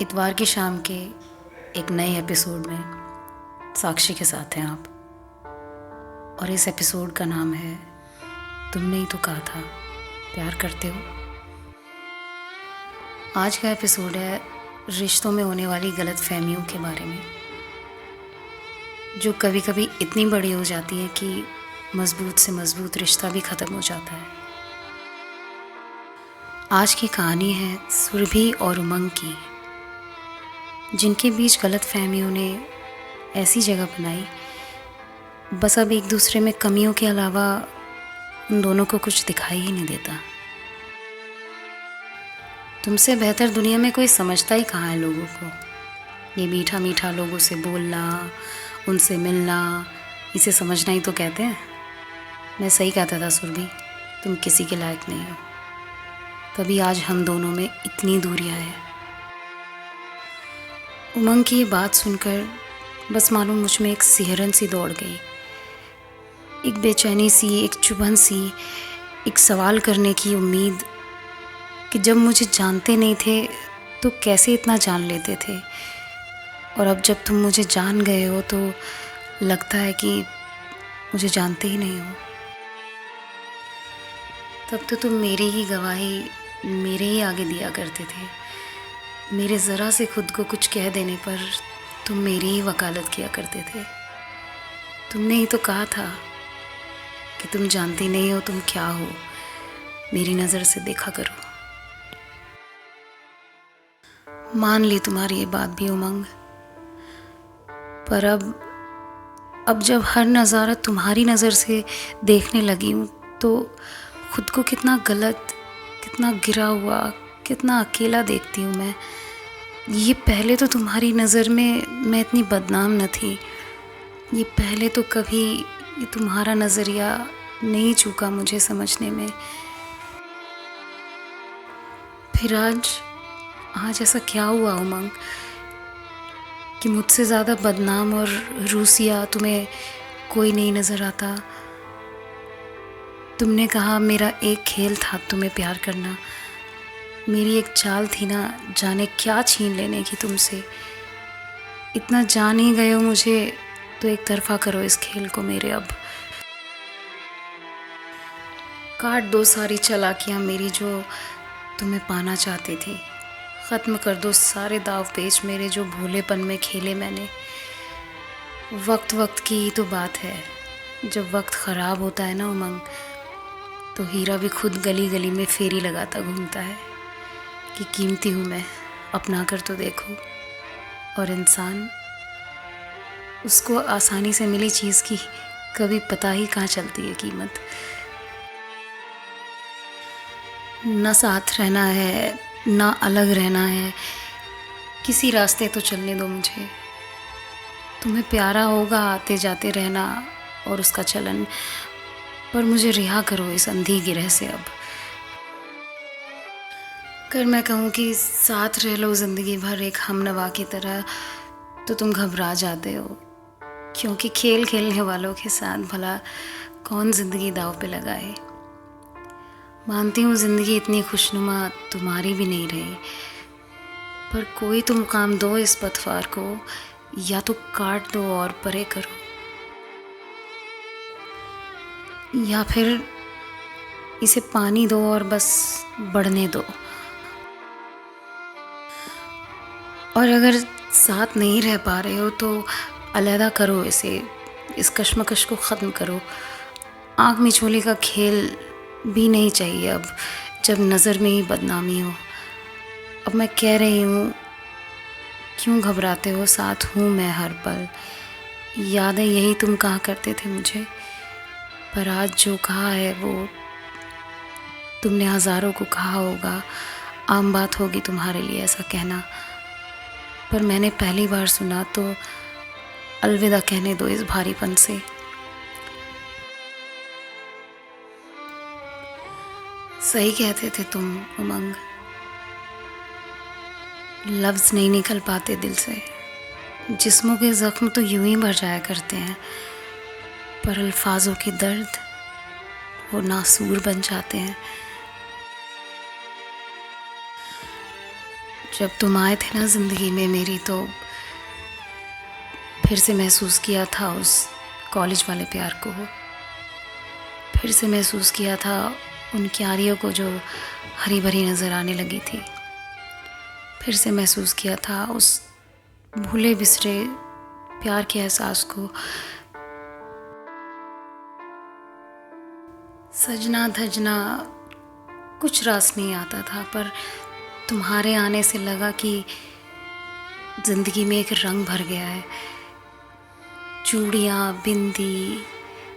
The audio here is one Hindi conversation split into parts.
इतवार की शाम के एक नए एपिसोड में साक्षी के साथ हैं आप। और इस एपिसोड का नाम है तुमने ही तो कहा था प्यार करते हो। आज का एपिसोड है रिश्तों में होने वाली गलत फहमियों के बारे में, जो कभी कभी इतनी बड़ी हो जाती है कि मजबूत से मजबूत रिश्ता भी ख़त्म हो जाता है। आज की कहानी है सुरभि और उमंग की, जिनके बीच गलत फहमियों ने ऐसी जगह बनाई, बस अब एक दूसरे में कमियों के अलावा उन दोनों को कुछ दिखाई ही नहीं देता। तुमसे बेहतर दुनिया में कोई समझता ही कहाँ है लोगों को। ये मीठा मीठा लोगों से बोलना, उनसे मिलना, इसे समझना ही तो कहते हैं। मैं सही कहता था सुरभि, तुम किसी के लायक नहीं हो, तभी आज हम दोनों में इतनी दूरियां हैं। उमंग की ये बात सुनकर बस मालूम मुझ में एक सिहरन सी दौड़ गई, एक बेचैनी सी, एक चुभन सी, एक सवाल करने की उम्मीद कि जब मुझे जानते नहीं थे तो कैसे इतना जान लेते थे, और अब जब तुम मुझे जान गए हो तो लगता है कि मुझे जानते ही नहीं हो। तब तो तुम मेरी ही गवाही मेरे ही आगे दिया करते थे। मेरे ज़रा से खुद को कुछ कह देने पर तुम मेरी ही वकालत किया करते थे। तुमने ही तो कहा था कि तुम जानती नहीं हो तुम क्या हो, मेरी नज़र से देखा करो। मान ली तुम्हारी ये बात भी उमंग, पर अब जब हर नज़ारा तुम्हारी नज़र से देखने लगी हूँ तो खुद को कितना गलत, कितना गिरा हुआ, कितना अकेला देखती हूँ मैं। ये पहले तो तुम्हारी नज़र में मैं इतनी बदनाम न थी। ये पहले तो कभी ये तुम्हारा नज़रिया नहीं चूका मुझे समझने में। फिर आज ऐसा क्या हुआ उमंग कि मुझसे ज़्यादा बदनाम और रूसिया तुम्हें कोई नहीं नज़र आता। तुमने कहा मेरा एक खेल था तुम्हें प्यार करना, मेरी एक चाल थी ना जाने क्या छीन लेने की तुमसे। इतना जान ही गए हो मुझे तो एक तरफा करो इस खेल को मेरे। अब काट दो सारी चालाकियाँ मेरी जो तुम्हें पाना चाहती थी। ख़त्म कर दो सारे दाव पेच मेरे जो भोलेपन में खेले मैंने। वक्त वक्त की ही तो बात है, जब वक्त ख़राब होता है ना उमंग, तो हीरा भी खुद गली गली में फेरी लगाता घूमता है कि कीमती हूँ मैं, अपना कर तो देखो। और इंसान, उसको आसानी से मिली चीज़ की कभी पता ही कहाँ चलती है कीमत। ना साथ रहना है ना अलग रहना है, किसी रास्ते तो चलने दो मुझे। तुम्हें प्यारा होगा आते जाते रहना और उसका चलन, पर मुझे रिहा करो इस अंधी गिरह से अब। अगर मैं कहूँ कि साथ रह लो ज़िंदगी भर एक हमनवा की तरह, तो तुम घबरा जाते हो, क्योंकि खेल खेलने वालों के साथ भला कौन ज़िंदगी दाव पे लगाए। मानती हूँ ज़िंदगी इतनी खुशनुमा तुम्हारी भी नहीं रही, पर कोई तुम काम दो इस पतवार को, या तो काट दो और परे करो, या फिर इसे पानी दो और बस बढ़ने दो। और अगर साथ नहीं रह पा रहे हो तो अलहदा करो इसे, इस कश्मकश को ख़त्म करो। आँख मिचोली का खेल भी नहीं चाहिए अब, जब नज़र में ही बदनामी हो। अब मैं कह रही हूँ, क्यों घबराते हो, साथ हूँ मैं हर पल। यादें यही तुम कहा करते थे मुझे, पर आज जो कहा है वो तुमने हज़ारों को कहा होगा। आम बात होगी तुम्हारे लिए ऐसा कहना, पर मैंने पहली बार सुना तो अलविदा कहने दो इस भारीपन से। सही कहते थे तुम उमंग, लफ्ज़ नहीं निकल पाते दिल से। जिस्मों के ज़ख्म तो यूं ही भर जाया करते हैं, पर अल्फाजों के दर्द वो नासूर बन जाते हैं। जब तुम आए थे ना ज़िंदगी में मेरी, तो फिर से महसूस किया था उस कॉलेज वाले प्यार को। फिर से महसूस किया था उन क्यारियों को जो हरी भरी नज़र आने लगी थी। फिर से महसूस किया था उस भूले बिसरे प्यार के एहसास को। सजना धजना कुछ रास नहीं आता था, पर तुम्हारे आने से लगा कि ज़िंदगी में एक रंग भर गया है। चूड़ियाँ, बिंदी,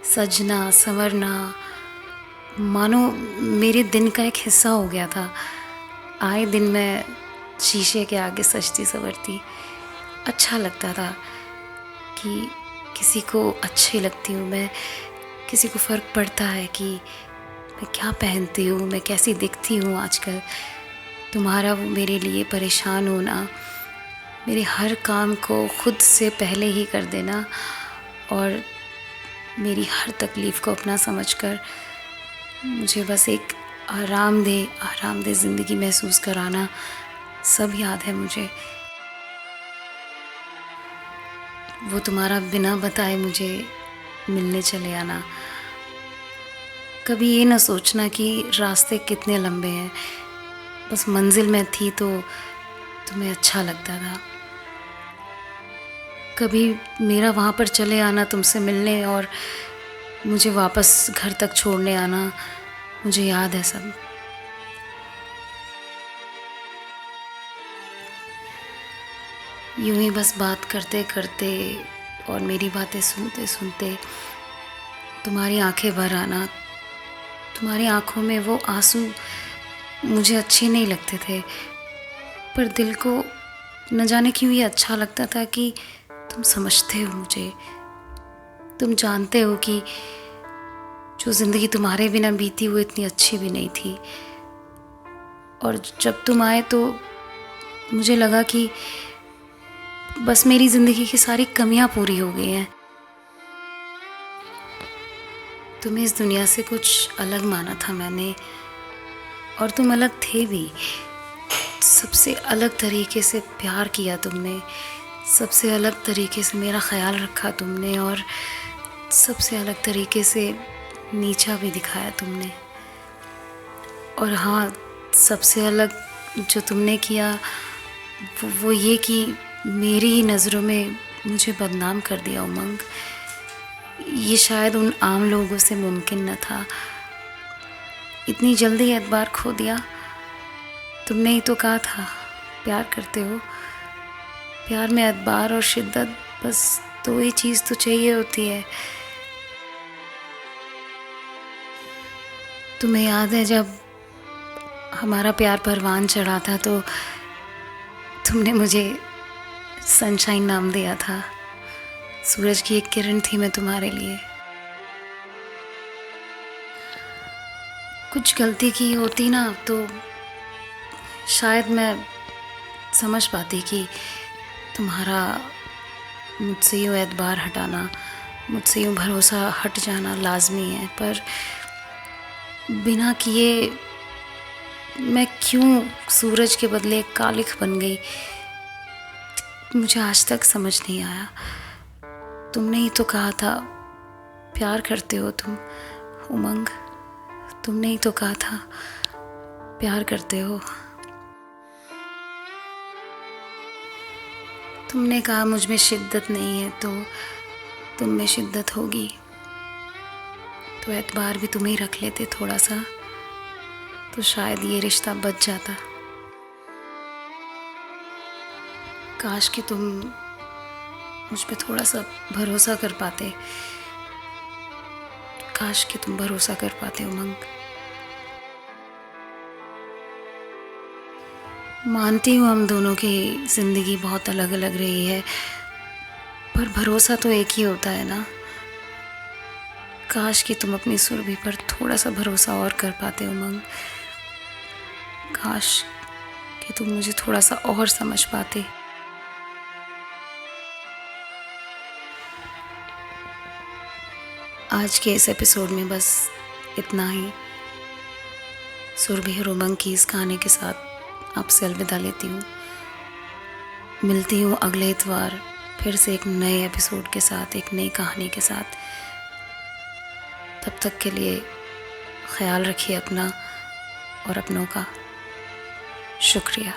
सजना संवरना मानो मेरे दिन का एक हिस्सा हो गया था। आए दिन मैं शीशे के आगे सजती संवरती। अच्छा लगता था कि किसी को अच्छी लगती हूँ मैं, किसी को फ़र्क पड़ता है कि मैं क्या पहनती हूँ, मैं कैसी दिखती हूँ आजकल। तुम्हारा वो मेरे लिए परेशान होना, मेरे हर काम को खुद से पहले ही कर देना और मेरी हर तकलीफ़ को अपना समझकर मुझे बस एक आरामदेह ज़िंदगी महसूस कराना, सब याद है मुझे। वो तुम्हारा बिना बताए मुझे मिलने चले आना, कभी ये ना सोचना कि रास्ते कितने लंबे हैं, बस मंजिल में थी तो तुम्हें अच्छा लगता था। कभी मेरा वहाँ पर चले आना तुमसे मिलने और मुझे वापस घर तक छोड़ने आना, मुझे याद है सब। यूं ही बस बात करते करते और मेरी बातें सुनते सुनते तुम्हारी आंखें भर आना। तुम्हारी आंखों में वो आंसू मुझे अच्छे नहीं लगते थे, पर दिल को न जाने क्यों ये अच्छा लगता था कि तुम समझते हो मुझे। तुम जानते हो कि जो ज़िंदगी तुम्हारे बिना बीती वो इतनी अच्छी भी नहीं थी। और जब तुम आए तो मुझे लगा कि बस मेरी ज़िंदगी की सारी कमियां पूरी हो गई हैं। तुम्हें इस दुनिया से कुछ अलग माना था मैंने, और तुम अलग थे भी। सबसे अलग तरीके से प्यार किया तुमने, सबसे अलग तरीके से मेरा ख्याल रखा तुमने, और सबसे अलग तरीके से नीचा भी दिखाया तुमने। और हाँ, सबसे अलग जो तुमने किया वो ये कि मेरी ही नज़रों में मुझे बदनाम कर दिया उमंग। ये शायद उन आम लोगों से मुमकिन न था। इतनी जल्दी एतबार खो दिया। तुमने ही तो कहा था प्यार करते हो। प्यार में एतबार और शिद्दत, बस दो ही चीज़ तो चाहिए होती है। तुम्हें याद है जब हमारा प्यार परवान चढ़ा था तो तुमने मुझे सनशाइन नाम दिया था। सूरज की एक किरण थी मैं तुम्हारे लिए। कुछ गलती की होती ना तो शायद मैं समझ पाती कि तुम्हारा मुझसे यूँ एतबार हटाना, मुझसे यूँ भरोसा हट जाना लाजमी है, पर बिना किए मैं क्यों सूरज के बदले कालिख बन गई, मुझे आज तक समझ नहीं आया। तुमने ही तो कहा था प्यार करते हो तुम उमंग, तुमने ही तो कहा था प्यार करते हो। तुमने कहा मुझ में शिद्दत नहीं है तो तुम में शिद्दत होगी, तो एतबार भी तुम ही रख लेते थोड़ा सा, तो शायद ये रिश्ता बच जाता। काश कि तुम मुझ पे थोड़ा सा भरोसा कर पाते, काश कि तुम भरोसा कर पाते उमंग। मानती हूँ हम दोनों की ज़िंदगी बहुत अलग अलग रही है, पर भरोसा तो एक ही होता है ना। काश कि तुम अपनी सुरभि पर थोड़ा सा भरोसा और कर पाते उमंग। काश कि तुम मुझे थोड़ा सा और समझ पाते। आज के इस एपिसोड में बस इतना ही। सुरभि और उमंग की इस गाने के साथ आपसे अलविदा लेती हूँ। मिलती हूँ अगले इतवार फिर से एक नए एपिसोड के साथ, एक नई कहानी के साथ। तब तक के लिए ख्याल रखिए अपना और अपनों का। शुक्रिया।